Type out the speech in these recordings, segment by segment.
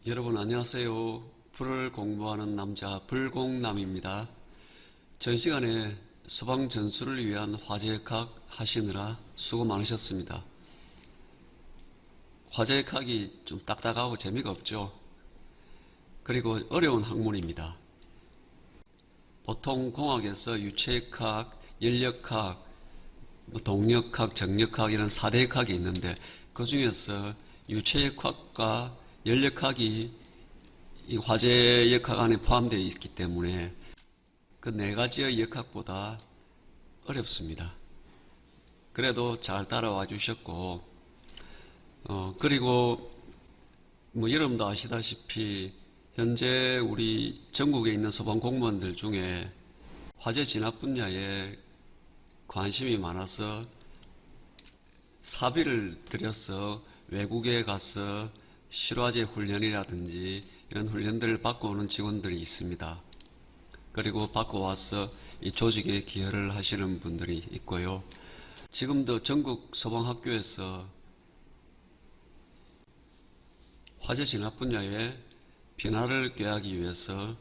여러분 안녕하세요. 불을 공부하는 남자 불공남입니다. 전 시간에 서방 전수를 위한 화재역학 하시느라 수고 많으셨습니다. 화재역학이 좀 딱딱하고 재미가 없죠. 그리고 어려운 학문입니다. 보통 공학에서 유체역학, 연력학, 동력학, 정력학 이런 4대 역학이 있는데 그 중에서 유체역학과 연력학이 이 화재역학 안에 포함되어 있기 때문에 그 네 가지의 역학보다 어렵습니다. 그래도 잘 따라와 주셨고, 그리고 여러분도 아시다시피 현재 우리 전국에 있는 소방 공무원들 중에 화재 진압 분야에 관심이 많아서 사비를 들여서 외국에 가서 실화재 훈련이라든지 이런 훈련들을 받고 오는 직원들이 있습니다. 그리고 받고 와서 이 조직에 기여를 하시는 분들이 있고요. 지금도 전국 소방학교에서 화재 진압 분야에 변화를 꾀하기 위해서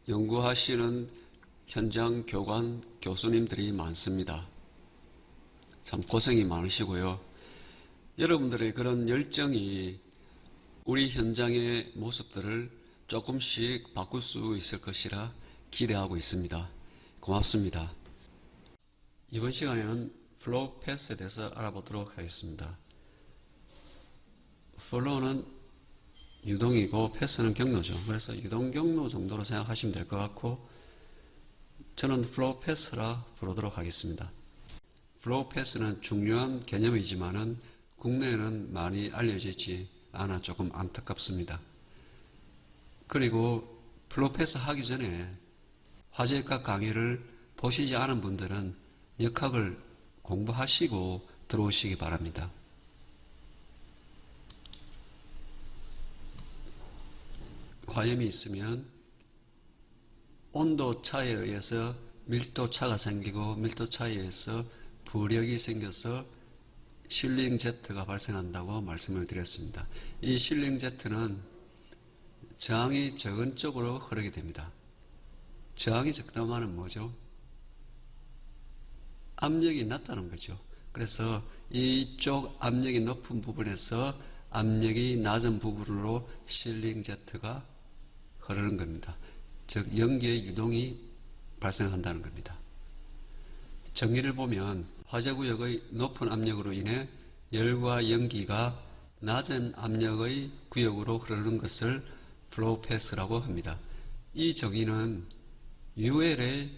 연구하시는 현장 교관 교수님들이 많습니다. 참 고생이 많으시고요. 여러분들의 그런 열정이 우리 현장의 모습들을 조금씩 바꿀 수 있을 것이라 기대하고 있습니다. 고맙습니다. 이번 시간에는 플로우 패스에 대해서 알아보도록 하겠습니다. 플로우는 유동이고 패스는 경로죠. 그래서 유동 경로 정도로 생각하시면 될 것 같고 저는 플로우 패스라 부르도록 하겠습니다. 플로우 패스는 중요한 개념이지만은 국내에는 많이 알려지지 않아 조금 안타깝습니다. 그리고 플로우 패스 하기 전에 화재역학 강의를 보시지 않은 분들은 역학을 공부하시고 들어오시기 바랍니다. 화염이 있으면 온도 차에 의해서 밀도 차가 생기고 밀도 차에 의해서 부력이 생겨서 실링 제트가 발생한다고 말씀을 드렸습니다. 이 실링 제트는 저항이 적은 쪽으로 흐르게 됩니다. 저항이 적다는 말은 뭐죠? 압력이 낮다는 거죠. 그래서 이쪽 압력이 높은 부분에서 압력이 낮은 부분으로 실링 제트가 흐르는 겁니다. 즉 연기의 유동이 발생한다는 겁니다. 정의를 보면 화재구역의 높은 압력으로 인해 열과 연기가 낮은 압력의 구역으로 흐르는 것을 플로우 패스라고 합니다. 이 정의는 UL의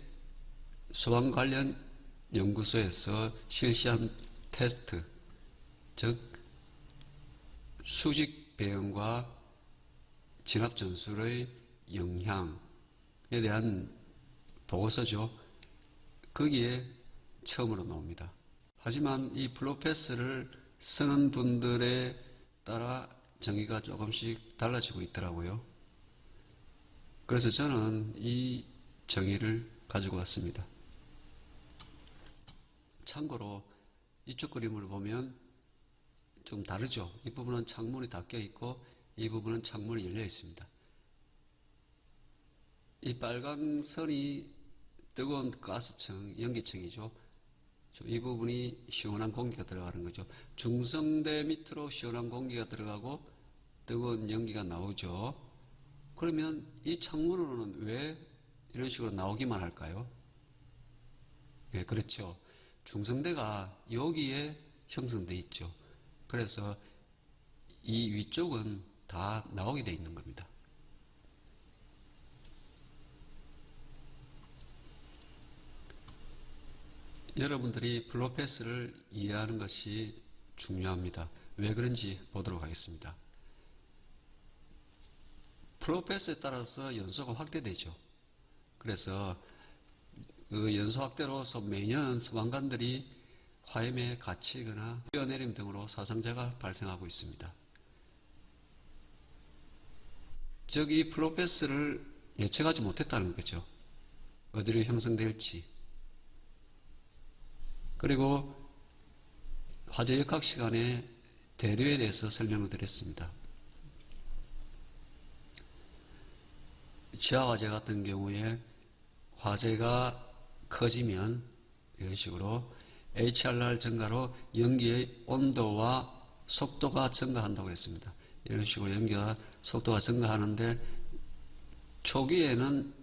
소방 관련 연구소에서 실시한 테스트, 즉 수직 배연과 진압 전술의 영향에 대한 보고서죠. 거기에 처음으로 나옵니다. 하지만 이 플로우 패스를 쓰는 분들에 따라 정의가 조금씩 달라지고 있더라고요. 그래서 저는 이 정의를 가지고 왔습니다. 참고로 이쪽 그림을 보면 좀 다르죠. 이 부분은 창문이 닫혀 있고 이 부분은 창문이 열려 있습니다. 이 빨간 선이 뜨거운 가스층, 연기층이죠. 이 부분이 시원한 공기가 들어가는 거죠. 중성대 밑으로 시원한 공기가 들어가고 뜨거운 연기가 나오죠. 그러면 이 창문으로는 왜 이런 식으로 나오기만 할까요? 예, 그렇죠. 중성대가 여기에 형성되어 있죠. 그래서 이 위쪽은 다 나오게 되어 있는 겁니다. 여러분들이 플로우 패스를 이해하는 것이 중요합니다. 왜 그런지 보도록 하겠습니다. 플로우 패스에 따라서 연소가 확대되죠. 그래서 그 연소 확대로서 매년 소방관들이 화염에 갇히거나 뛰어내림 등으로 사상자가 발생하고 있습니다. 즉, 이 플로우 패스를 예측하지 못했다는 거죠. 어디로 형성될지. 그리고 화재 역학 시간에 대류에 대해서 설명을 드렸습니다. 지하화재 같은 경우에 화재가 커지면 이런 식으로 HRR 증가로 연기의 온도와 속도가 증가한다고 했습니다. 이런 식으로 연기와 속도가 증가하는데 초기에는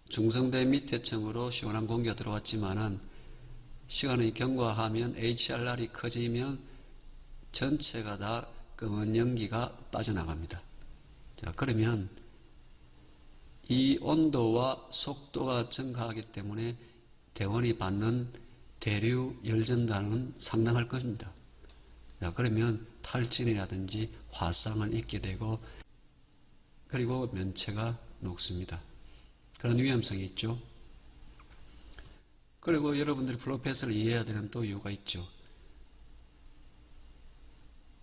중성대 밑에 층으로 시원한 공기가 들어왔지만은 시간이 경과하면 HRR이 커지면 전체가 다 검은 연기가 빠져나갑니다. 자, 그러면 이 온도와 속도가 증가하기 때문에 대원이 받는 대류 열전단은 상당할 것입니다. 자, 그러면 탈진이라든지 화상을 입게 되고 그리고 면체가 녹습니다. 그런 위험성이 있죠. 그리고 여러분들이 플로패스를 이해해야 되는 또 이유가 있죠.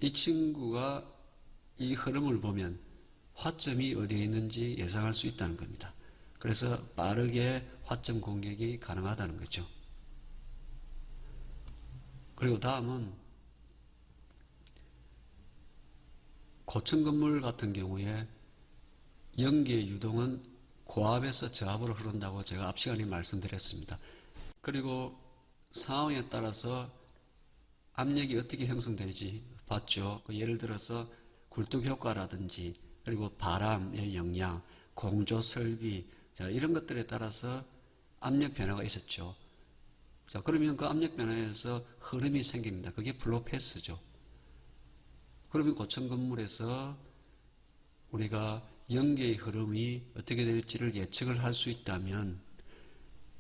이 친구가 이 흐름을 보면 화점이 어디에 있는지 예상할 수 있다는 겁니다. 그래서 빠르게 화점 공격이 가능하다는 거죠. 그리고 다음은 고층 건물 같은 경우에 연기의 유동은 고압에서 저압으로 흐른다고 제가 앞 시간에 말씀드렸습니다. 그리고 상황에 따라서 압력이 어떻게 형성되지 봤죠. 예를 들어서 굴뚝 효과라든지 그리고 바람의 영향, 공조 설비 이런 것들에 따라서 압력 변화가 있었죠. 자, 그러면 그 압력 변화에서 흐름이 생깁니다. 그게 플로 패스죠. 그러면 고층 건물에서 우리가 연기의 흐름이 어떻게 될지를 예측을 할 수 있다면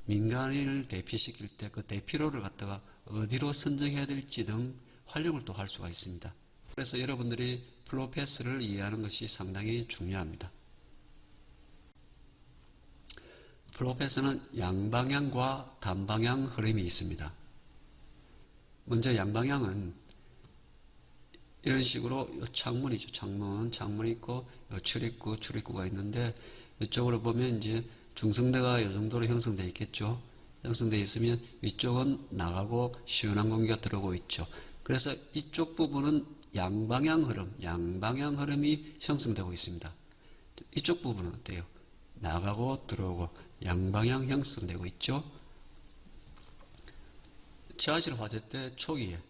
민간인을 대피시킬 때 그 대피로를 갖다가 어디로 선정해야 될지 등 활용을 또 할 수가 있습니다. 그래서 여러분들이 플로 패스를 이해하는 것이 상당히 중요합니다. 플로 패스는 양방향과 단방향 흐름이 있습니다. 먼저 양방향은 이런 식으로 창문이죠. 창문이 있고 출입구가 있는데 이쪽으로 보면 이제 중성대가 이 정도로 형성되어 있겠죠. 형성되어 있으면 이쪽은 나가고 시원한 공기가 들어오고 있죠. 그래서 이쪽 부분은 양방향 흐름이 형성되고 있습니다. 이쪽 부분은 어때요? 나가고 들어오고 양방향 형성되고 있죠. 지하실 화재 때 초기에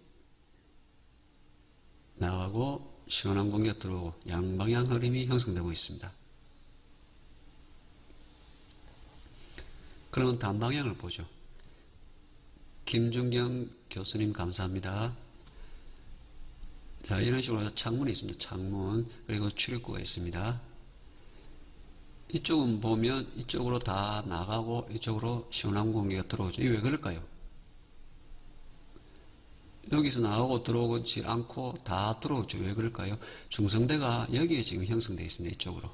나가고 시원한 공기가 들어오고 양방향 흐름이 형성되고 있습니다. 그러면 단방향을 보죠. 김준경 교수님 감사합니다. 자, 이런 식으로 창문이 있습니다. 창문 그리고 출입구가 있습니다. 이쪽은 보면 이쪽으로 다 나가고 이쪽으로 시원한 공기가 들어오죠. 이게 왜 그럴까요? 여기서 나가고 들어오지 않고 다 들어오죠. 왜 그럴까요? 중성대가 여기에 지금 형성되어 있습니다. 이쪽으로.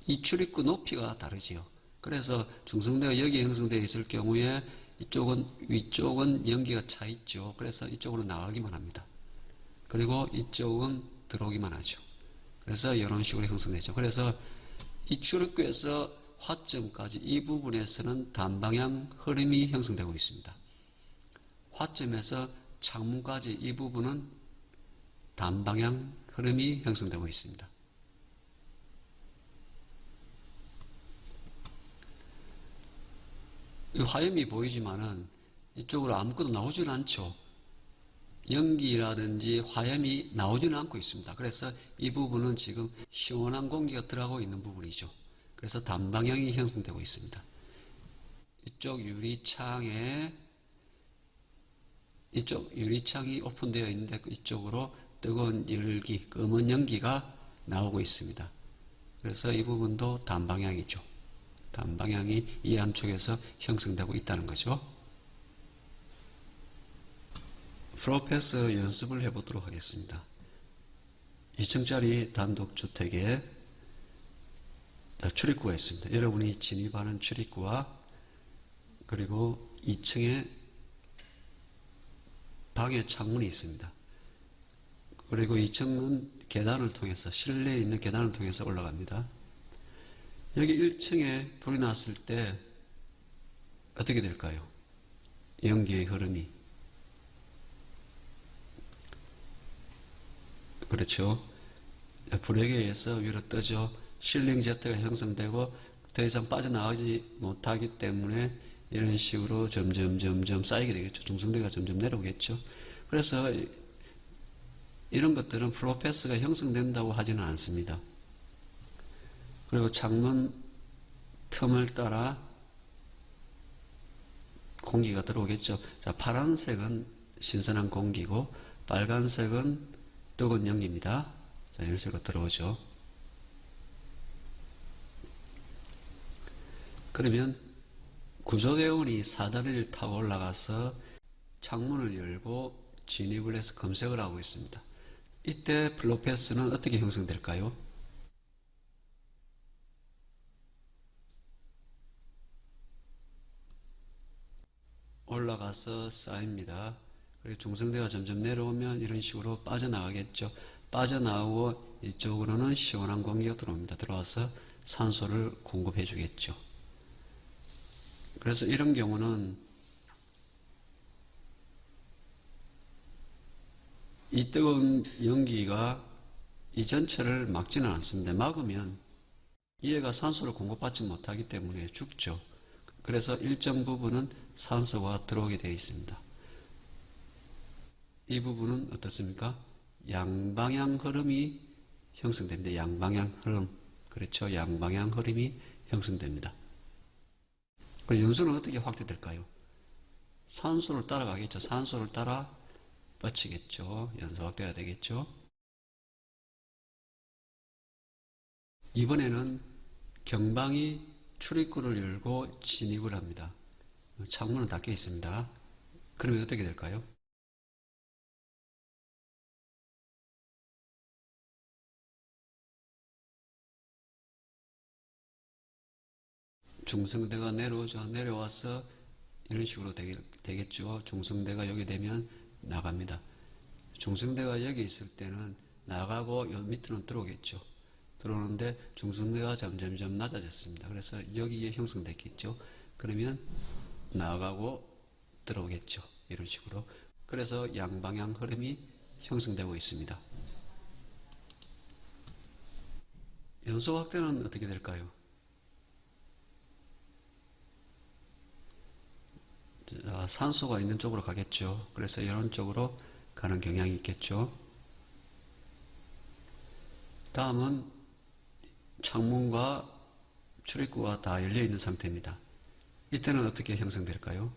이 출입구 높이가 다르지요. 그래서 중성대가 여기에 형성되어 있을 경우에 위쪽은 연기가 차 있죠. 그래서 이쪽으로 나가기만 합니다. 그리고 이쪽은 들어오기만 하죠. 그래서 이런 식으로 형성되죠. 그래서 이 출입구에서 화점까지 이 부분에서는 단방향 흐름이 형성되고 있습니다. 화점에서 창문까지 이 부분은 단방향 흐름이 형성되고 있습니다. 이 화염이 보이지만은 이쪽으로 아무것도 나오지는 않죠. 연기라든지 화염이 나오지는 않고 있습니다. 그래서 이 부분은 지금 시원한 공기가 들어가고 있는 부분이죠. 그래서 단방향이 형성되고 있습니다. 이쪽 유리창이 오픈되어 있는데 이쪽으로 뜨거운 열기, 검은 연기가 나오고 있습니다. 그래서 이 부분도 단방향이죠. 단방향이 이 안쪽에서 형성되고 있다는 거죠. 플로패스 연습을 해보도록 하겠습니다. 2층짜리 단독주택에 출입구가 있습니다. 여러분이 진입하는 출입구와 그리고 2층에 방에 창문이 있습니다. 그리고 2층은 계단을 통해서 실내에 있는 계단을 통해서 올라갑니다. 여기 1층에 불이 났을 때 어떻게 될까요? 연기의 흐름이 그렇죠. 불에게 의해서 위로 떠져 실링 제트가 형성되고 더 이상 빠져나가지 못하기 때문에 이런 식으로 점점 쌓이게 되겠죠. 중성대가 점점 내려오겠죠. 그래서 이런 것들은 플로 패스가 형성된다고 하지는 않습니다. 그리고 창문 틈을 따라 공기가 들어오겠죠. 자, 파란색은 신선한 공기고 빨간색은 뜨거운 연기입니다. 자, 이런 식으로 들어오죠. 그러면 구조대원이 사다리를 타고 올라가서 창문을 열고 진입을 해서 검색을 하고 있습니다. 이때 플로 패스는 어떻게 형성될까요? 올라가서 쌓입니다. 그리고 중성대가 점점 내려오면 이런 식으로 빠져나가겠죠. 빠져나오고 이쪽으로는 시원한 공기가 들어옵니다. 들어와서 산소를 공급해 주겠죠. 그래서 이런 경우는 이 뜨거운 연기가 이 전체를 막지는 않습니다. 막으면 얘가 산소를 공급받지 못하기 때문에 죽죠. 그래서 일정 부분은 산소가 들어오게 되어 있습니다. 이 부분은 어떻습니까? 양방향 흐름이 형성됩니다. 양방향 흐름. 그렇죠. 양방향 흐름이 형성됩니다. 그럼 연소는 어떻게 확대될까요? 산소를 따라가겠죠. 산소를 따라 뻗치겠죠. 연소 확대가 되겠죠. 이번에는 경방이 출입구를 열고 진입을 합니다. 창문은 닫혀 있습니다. 그러면 어떻게 될까요? 중성대가 내려오죠. 내려와서 이런 식으로 되겠죠. 중성대가 여기 되면 나갑니다. 중성대가 여기 있을 때는 나가고 요 밑으로는 들어오겠죠. 들어오는데 중성대가 점점 낮아졌습니다. 그래서 여기에 형성됐겠죠. 그러면 나가고 들어오겠죠. 이런 식으로. 그래서 양방향 흐름이 형성되고 있습니다. 연소 확대는 어떻게 될까요? 자, 산소가 있는 쪽으로 가겠죠. 그래서 이런 쪽으로 가는 경향이 있겠죠. 다음은 창문과 출입구가 다 열려 있는 상태입니다. 이때는 어떻게 형성될까요?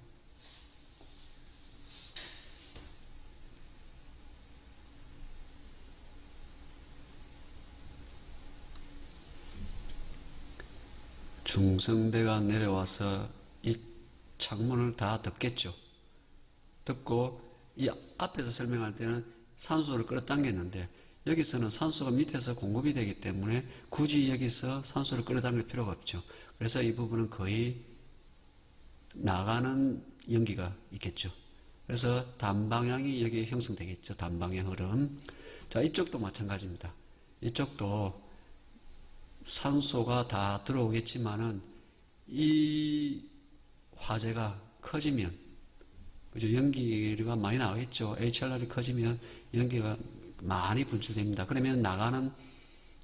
중성대가 내려와서 이 창문을 다 덮겠죠. 덮고 이 앞에서 설명할 때는 산소를 끌어당겼는데 여기서는 산소가 밑에서 공급이 되기 때문에 굳이 여기서 산소를 끌어당길 필요가 없죠. 그래서 이 부분은 거의 나가는 연기가 있겠죠. 그래서 단방향이 여기 형성되겠죠. 단방향 흐름. 자, 이쪽도 마찬가지입니다. 이쪽도 산소가 다 들어오겠지만은 이 화재가 커지면, 그죠? 연기가 많이 나오겠죠. HRR이 커지면 연기가 많이 분출됩니다. 그러면 나가는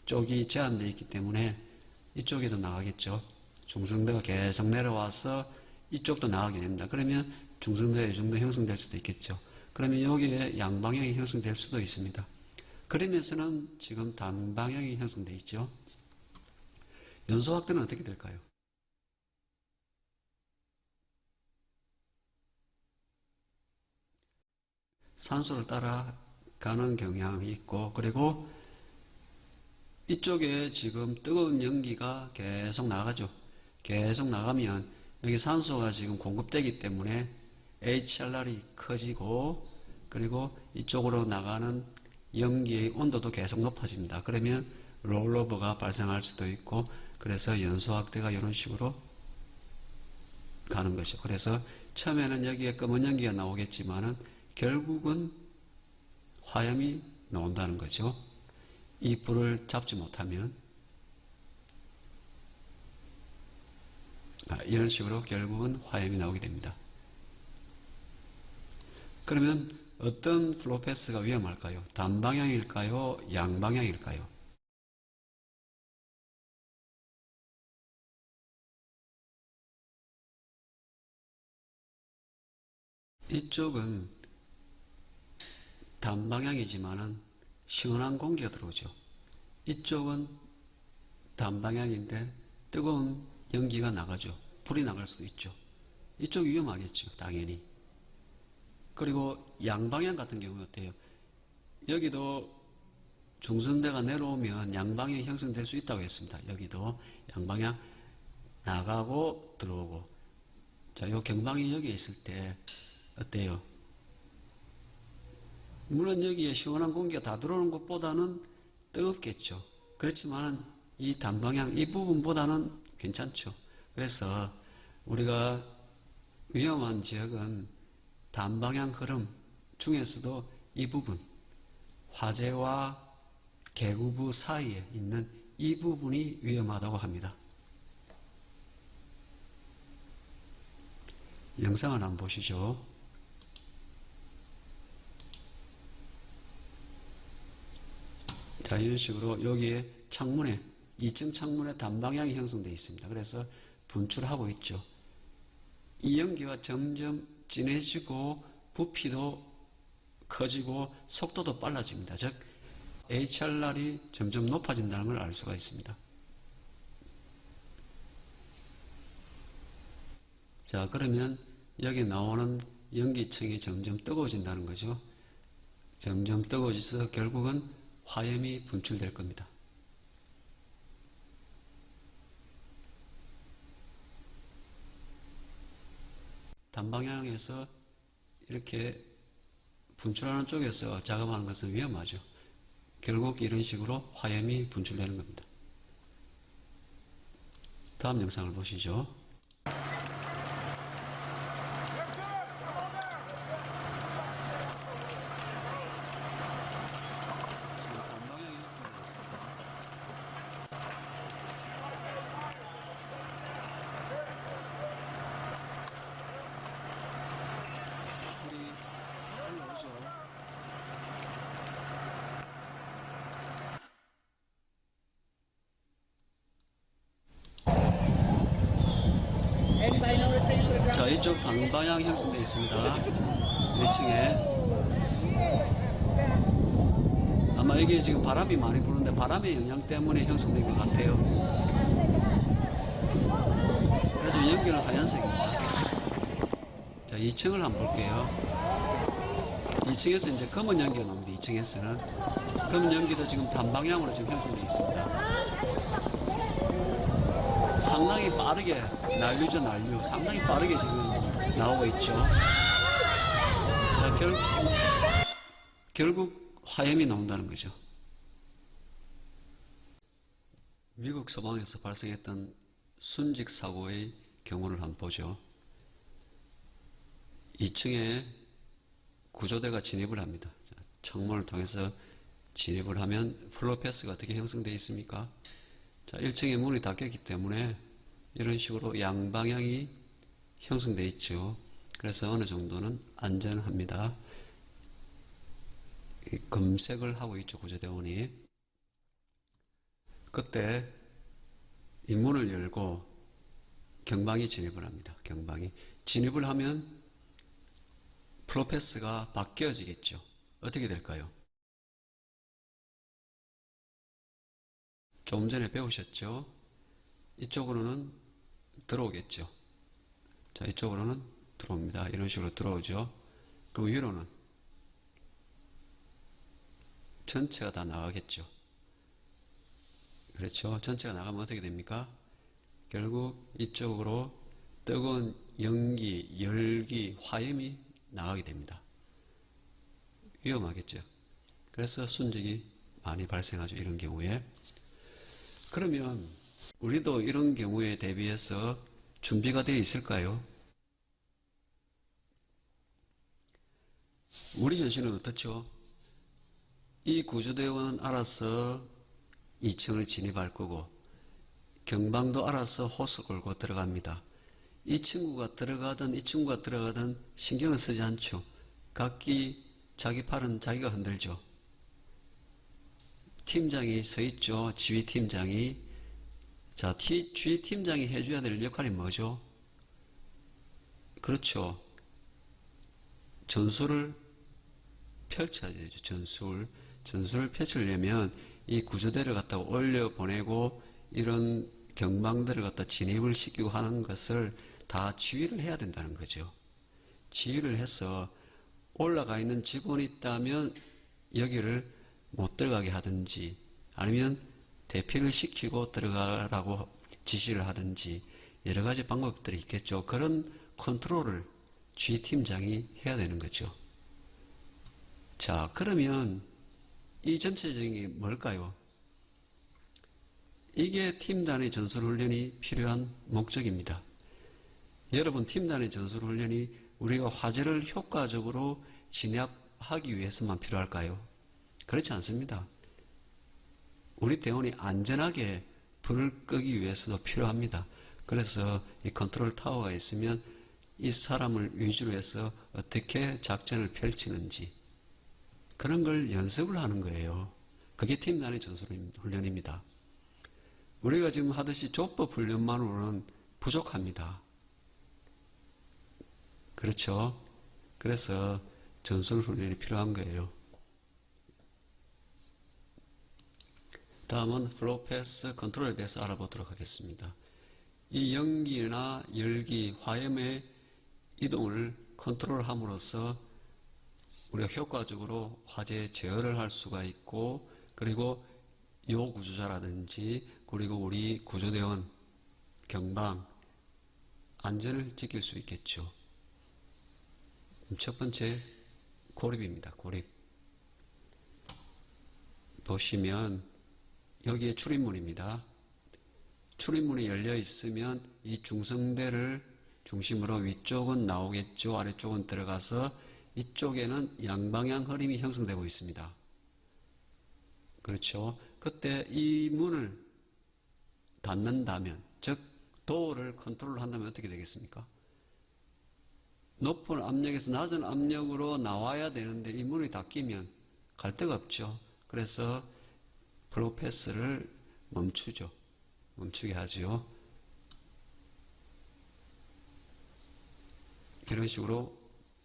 쪽이 제한되어 있기 때문에 이쪽에도 나가겠죠. 중성대가 계속 내려와서 이쪽도 나가게 됩니다. 그러면 중성대, 유중대 형성될 수도 있겠죠. 그러면 여기에 양방향이 형성될 수도 있습니다. 그러면서는 지금 단방향이 형성되어 있죠. 연소 확대는 어떻게 될까요? 산소를 따라가는 경향이 있고, 그리고 이쪽에 지금 뜨거운 연기가 계속 나가죠. 계속 나가면 여기 산소가 지금 공급되기 때문에 HRR이 커지고, 그리고 이쪽으로 나가는 연기의 온도도 계속 높아집니다. 그러면 롤오버가 발생할 수도 있고, 그래서 연소 확대가 이런 식으로 가는 것이죠. 그래서 처음에는 여기에 검은 연기가 나오겠지만은 결국은 화염이 나온다는 거죠. 이 불을 잡지 못하면 이런 식으로 결국은 화염이 나오게 됩니다. 그러면 어떤 플로 패스가 위험할까요? 단방향일까요? 양방향일까요? 이쪽은 단방향이지만은 시원한 공기가 들어오죠. 이쪽은 단방향인데 뜨거운 연기가 나가죠. 불이 나갈 수도 있죠. 이쪽 위험하겠죠. 당연히. 그리고 양방향 같은 경우는 어때요? 여기도 중성대가 내려오면 양방향이 형성될 수 있다고 했습니다. 여기도 양방향 나가고 들어오고. 자, 요 경방이 여기에 있을 때 어때요? 물론 여기에 시원한 공기가 다 들어오는 것보다는 뜨겁겠죠. 그렇지만 이 단방향 이 부분보다는 괜찮죠. 그래서 우리가 위험한 지역은 단방향 흐름 중에서도 이 부분, 화재와 계구부 사이에 있는 이 부분이 위험하다고 합니다. 영상을 한번 보시죠. 자, 이런 식으로 여기에 창문에 2층 창문에 단방향이 형성되어 있습니다. 그래서 분출하고 있죠. 이 연기가 점점 진해지고 부피도 커지고 속도도 빨라집니다. 즉 HRR이 점점 높아진다는 걸 알 수가 있습니다. 자, 그러면 여기 나오는 연기층이 점점 뜨거워진다는 거죠. 점점 뜨거워져서 결국은 화염이 분출될 겁니다. 단방향에서 이렇게 분출하는 쪽에서 작업하는 것은 위험하죠. 결국 이런 식으로 화염이 분출되는 겁니다. 다음 영상을 보시죠. 지금 단방향이 형성되었습니다. 불이 올라오죠. 자, 이쪽 단방향 형성되어 있습니다. 1층에. 아마 이게 지금 바람이 많이 부는데 바람의 영향 때문에 형성된 것 같아요. 그래서 연기는 하얀색입니다. 자, 2층을 한번 볼게요. 2층에서 이제 검은 연기가 나옵니다. 2층에서는. 검은 연기도 지금 단방향으로 지금 형성되어 있습니다. 상당히 빠르게 난류죠, 난류. 상당히 빠르게 지금 나오고 있죠. 자, 결국 화염이 나온다는 거죠. 미국 서방에서 발생했던 순직 사고의 경우를 한번 보죠. 2층에 구조대가 진입을 합니다. 자, 창문을 통해서 진입을 하면 플로패스가 어떻게 형성되어 있습니까? 자, 1층에 문이 닫혔기 때문에 이런 식으로 양방향이 형성되어 있죠. 그래서 어느 정도는 안전합니다. 검색을 하고 있죠, 구조대원이. 그때 이 문을 열고 경방이 진입을 합니다. 경방이 진입을 하면 플로패스가 바뀌어지겠죠. 어떻게 될까요? 조금 전에 배우셨죠? 이쪽으로는 들어오겠죠. 자, 이쪽으로는 들어옵니다. 이런 식으로 들어오죠. 그럼 위로는 전체가 다 나가겠죠. 그렇죠. 전체가 나가면 어떻게 됩니까? 결국 이쪽으로 뜨거운 연기, 열기, 화염이 나가게 됩니다. 위험하겠죠. 그래서 순직이 많이 발생하죠. 이런 경우에. 그러면 우리도 이런 경우에 대비해서 준비가 되어 있을까요? 우리 현실은 어떻죠? 이 구조대원은 알아서 2층을 진입할 거고 경방도 알아서 호스 걸고 들어갑니다. 이 친구가 들어가든 신경을 쓰지 않죠. 각기 자기 팔은 자기가 흔들죠. 팀장이 서 있죠. 지휘팀장이. 자, 지휘팀장이 해줘야 될 역할이 뭐죠? 그렇죠. 전술을 펼쳐야 되죠. 전술을 펼치려면 이 구조대를 갖다 올려 보내고 이런 경방들을 갖다 진입을 시키고 하는 것을 다 지휘를 해야 된다는 거죠. 지휘를 해서 올라가 있는 직원이 있다면 여기를 못 들어가게 하든지 아니면 대피를 시키고 들어가라고 지시를 하든지 여러 가지 방법들이 있겠죠. 그런 컨트롤을 지휘팀장이 해야 되는 거죠. 자, 그러면 이 전체적인 게 뭘까요? 이게 팀단의 전술훈련이 필요한 목적입니다. 여러분, 팀단의 전술훈련이 우리가 화재를 효과적으로 진압하기 위해서만 필요할까요? 그렇지 않습니다. 우리 대원이 안전하게 불을 끄기 위해서도 필요합니다. 그래서 이 컨트롤 타워가 있으면 이 사람을 위주로 해서 어떻게 작전을 펼치는지 그런 걸 연습을 하는 거예요. 그게 팀단의 전술훈련입니다. 우리가 지금 하듯이 조법 훈련만으로는 부족합니다. 그렇죠? 그래서 전술훈련이 필요한 거예요. 다음은 플로우 패스 컨트롤에 대해서 알아보도록 하겠습니다. 이 연기나 열기, 화염의 이동을 컨트롤함으로써 우리가 효과적으로 화재 제어를 할 수가 있고 그리고 요구조자라든지 그리고 우리 구조대원, 경방, 안전을 지킬 수 있겠죠. 첫 번째 고립입니다. 고립. 보시면 여기에 출입문입니다. 출입문이 열려 있으면 이 중성대를 중심으로 위쪽은 나오겠죠. 아래쪽은 들어가서 이쪽에는 양방향 흐름이 형성되고 있습니다. 그렇죠. 그때 이 문을 닫는다면, 즉 도어를 컨트롤한다면 어떻게 되겠습니까? 높은 압력에서 낮은 압력으로 나와야 되는데 이 문이 닫히면 갈 데가 없죠. 그래서 플로우 패스를 멈추죠. 멈추게 하죠. 이런 식으로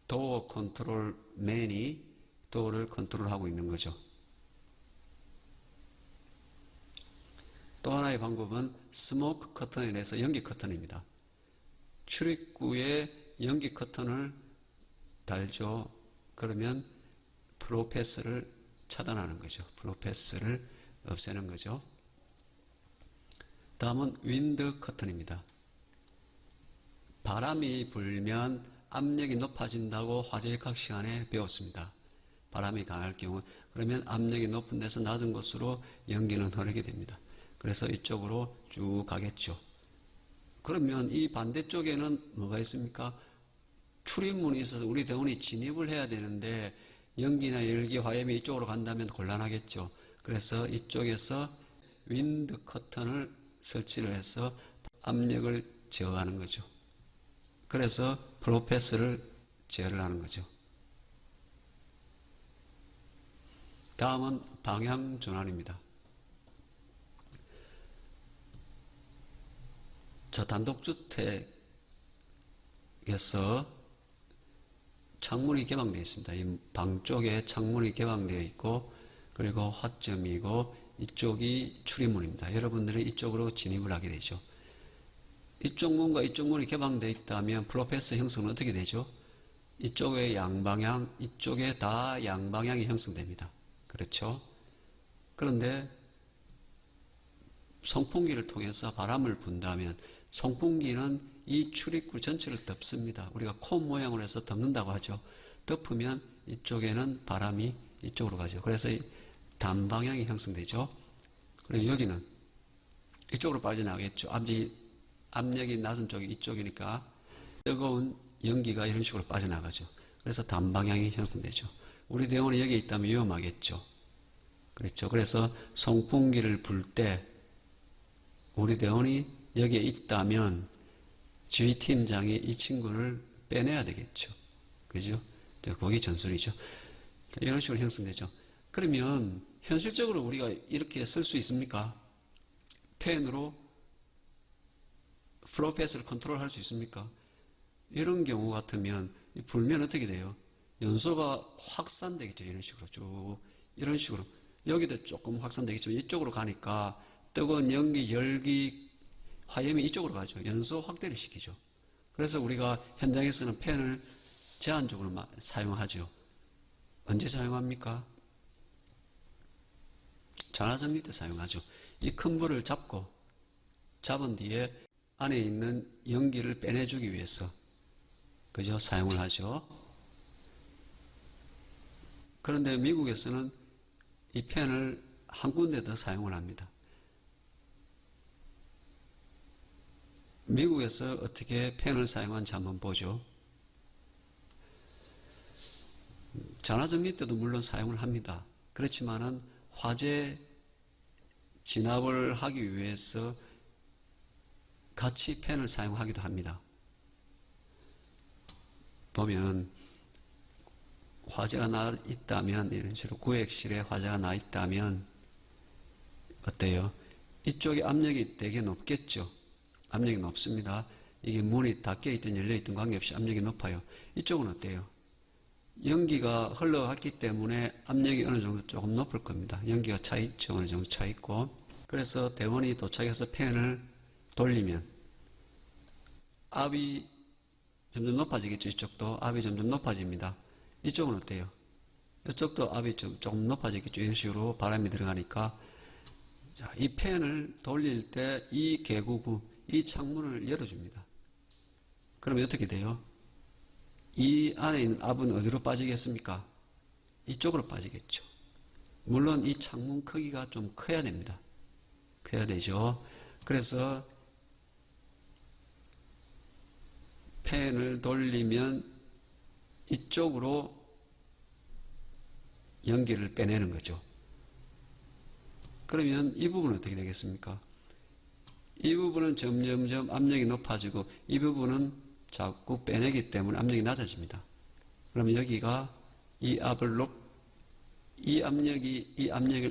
도어 컨트롤 맨이 도어를 컨트롤하고 있는 거죠. 또 하나의 방법은 스모크 커튼에 대해서 연기 커튼입니다. 출입구에 연기 커튼을 달죠. 그러면 플로우 패스를 차단하는 거죠. 플로우 패스를 없애는 거죠. 다음은 윈드 커튼입니다. 바람이 불면 압력이 높아진다고 화재역학 시간에 배웠습니다. 바람이 강할 경우 그러면 압력이 높은 데서 낮은 곳으로 연기는 흐르게 됩니다. 그래서 이쪽으로 쭉 가겠죠. 그러면 이 반대쪽에는 뭐가 있습니까? 출입문이 있어서 우리 대원이 진입을 해야 되는데 연기나 열기, 화염이 이쪽으로 간다면 곤란하겠죠. 그래서 이쪽에서 윈드 커튼을 설치를 해서 압력을 제어하는 거죠. 그래서 플로우 패스를 제어를 하는 거죠. 다음은 방향 전환입니다. 저 단독주택에서 창문이 개방되어 있습니다. 이 방 쪽에 창문이 개방되어 있고 그리고 화점이고 이쪽이 출입문입니다. 여러분들이 이쪽으로 진입을 하게 되죠. 이쪽 문과 이쪽 문이 개방되어 있다면 플로우 패스 형성은 어떻게 되죠? 이쪽에 양방향, 이쪽에 다 양방향이 형성됩니다. 그렇죠? 그런데 송풍기를 통해서 바람을 분다면 송풍기는 이 출입구 전체를 덮습니다. 우리가 콘 모양으로 해서 덮는다고 하죠. 덮으면 이쪽에는 바람이 이쪽으로 가죠. 그래서 단방향이 형성되죠. 그리고 여기는 이쪽으로 빠져나가겠죠. 압력이 낮은 쪽이 이쪽이니까 뜨거운 연기가 이런 식으로 빠져나가죠. 그래서 단방향이 형성되죠. 우리 대원이 여기에 있다면 위험하겠죠. 그렇죠. 그래서 송풍기를 불 때 우리 대원이 여기에 있다면 지휘팀장이 이 친구를 빼내야 되겠죠. 그죠? 거기 전술이죠. 이런 식으로 형성되죠. 그러면 현실적으로 우리가 이렇게 쓸 수 있습니까? 펜으로 플로우 패스를 컨트롤할 수 있습니까? 이런 경우 같으면 불면 어떻게 돼요? 연소가 확산되겠죠. 이런 식으로 쭉 이런 식으로 여기도 조금 확산되겠지만 이쪽으로 가니까 뜨거운 연기, 열기, 화염이 이쪽으로 가죠. 연소 확대를 시키죠. 그래서 우리가 현장에서는 팬을 제한적으로 사용하죠. 언제 사용합니까? 전화정리 때 사용하죠. 이 큰 불을 잡은 뒤에 안에 있는 연기를 빼내주기 위해서 그죠? 사용을 하죠. 그런데 미국에서는 이 팬을 한 군데 더 사용을 합니다. 미국에서 어떻게 팬을 사용하는지 한번 보죠. 전화정리 때도 물론 사용을 합니다. 그렇지만은 화재 진압을 하기 위해서 같이 팬을 사용하기도 합니다. 보면 화재가 나 있다면 이런 식으로 구획실에 화재가 나 있다면 어때요? 이쪽에 압력이 되게 높겠죠. 압력이 높습니다. 이게 문이 닫혀 있든 열려 있든 관계없이 압력이 높아요. 이쪽은 어때요? 연기가 흘러갔기 때문에 압력이 어느 정도 조금 높을 겁니다. 연기가 차 있죠. 어느 정도 차 있고. 그래서 대원이 도착해서 팬을 돌리면 압이 점점 높아지겠죠. 이쪽도 압이 점점 높아집니다. 이쪽은 어때요? 이쪽도 압이 조금 높아지겠죠. 이런 식으로 바람이 들어가니까. 자, 이 팬을 돌릴 때 이 개구부, 이 창문을 열어줍니다. 그러면 어떻게 돼요? 이 안에 있는 압은 어디로 빠지겠습니까? 이쪽으로 빠지겠죠. 물론 이 창문 크기가 좀 커야 됩니다. 커야 되죠. 그래서 팬을 돌리면 이쪽으로 연기를 빼내는 거죠. 그러면 이 부분은 어떻게 되겠습니까? 이 부분은 점점점 압력이 높아지고 이 부분은 자꾸 빼내기 때문에 압력이 낮아집니다. 그러면 여기가 이 압력을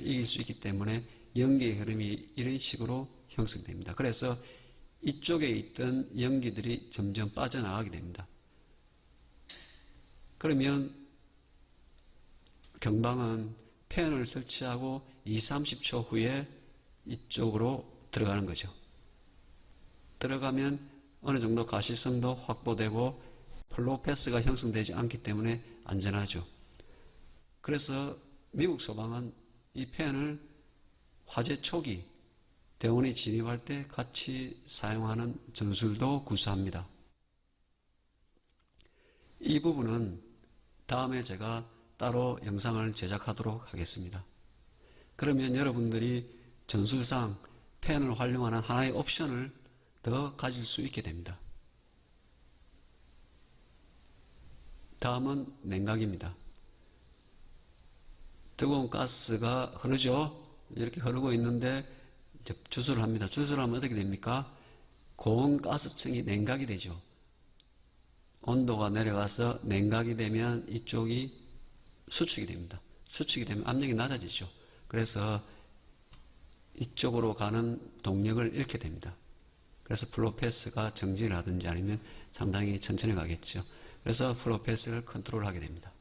이길 수 있기 때문에 연기의 흐름이 이런 식으로 형성됩니다. 그래서 이쪽에 있던 연기들이 점점 빠져나가게 됩니다. 그러면 경방은 팬을 설치하고 20-30초 후에 이쪽으로 들어가는 거죠. 들어가면 어느 정도 가시성도 확보되고 플로우 패스가 형성되지 않기 때문에 안전하죠. 그래서 미국 소방은 이 팬을 화재 초기 대원이 진입할 때 같이 사용하는 전술도 구사합니다. 이 부분은 다음에 제가 따로 영상을 제작하도록 하겠습니다. 그러면 여러분들이 전술상 팬을 활용하는 하나의 옵션을 더 가질 수 있게 됩니다. 다음은 냉각입니다. 뜨거운 가스가 흐르죠. 이렇게 흐르고 있는데 이제 주술을 합니다. 주술을 하면 어떻게 됩니까? 고온 가스층이 냉각이 되죠. 온도가 내려가서 냉각이 되면 이쪽이 수축이 됩니다. 수축이 되면 압력이 낮아지죠. 그래서 이쪽으로 가는 동력을 잃게 됩니다. 그래서 플로우 패스가 정지를 하든지 아니면 상당히 천천히 가겠죠. 그래서 플로우 패스를 컨트롤하게 됩니다.